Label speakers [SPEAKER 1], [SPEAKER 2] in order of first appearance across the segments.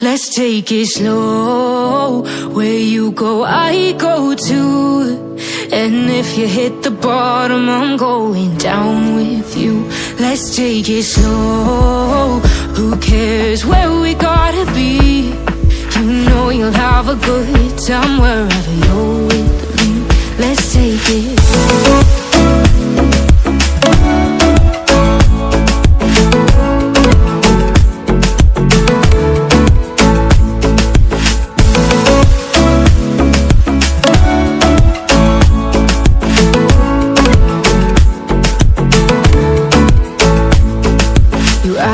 [SPEAKER 1] Let's take it slow. Where you go, I go too. And if you hit the bottom, I'm going down with you. Let's take it slow. Who cares where we gotta be? You know you'll have a good time wherever you're with me. Let's take it slow.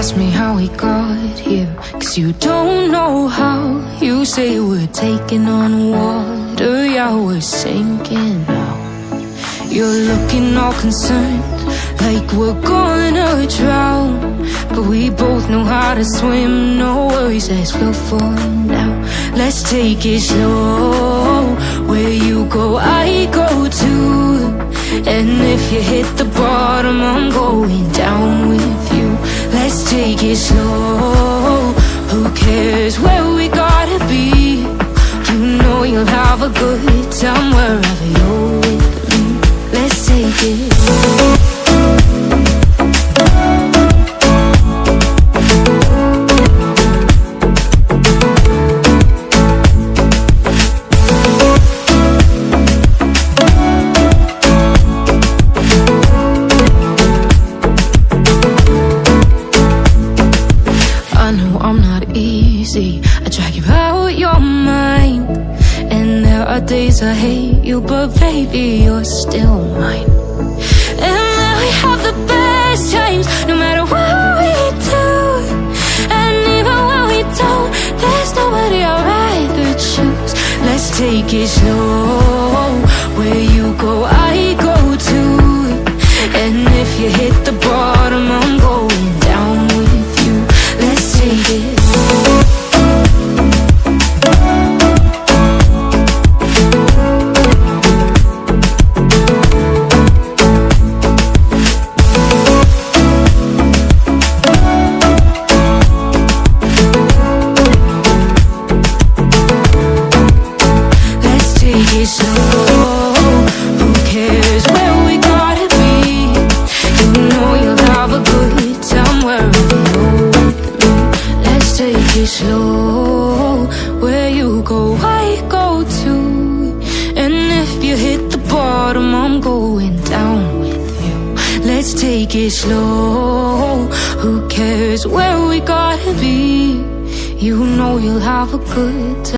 [SPEAKER 1] Ask me how we got here, 'cause you don't know how. You say we're taking on water, yeah, we're sinking now. You're looking all concerned, like we're gonna drown. But we both know how to swim, no worries, let's go for now. Let's take it slow. Where you go, I go too. And if you hit the bottom, I'm going down with you. Let's take it slow. Who cares where we gotta be? You know you'll have a good time wherever you're with me. Let's take it slow. I drag you out your mind, and there are days I hate you, but baby, you're still mine. And then we have the best times, no matter what we do. And even when we don't, there's nobody I'd rather choose. Let's take it slow. Where you go, I go too. And if you hit the bottom, I'm going down with you. Let's take it slow. Slow, where you go, I go too. And if you hit the bottom, I'm going down with you. Let's take it slow. Who cares where we gotta be? You know you'll have a good time.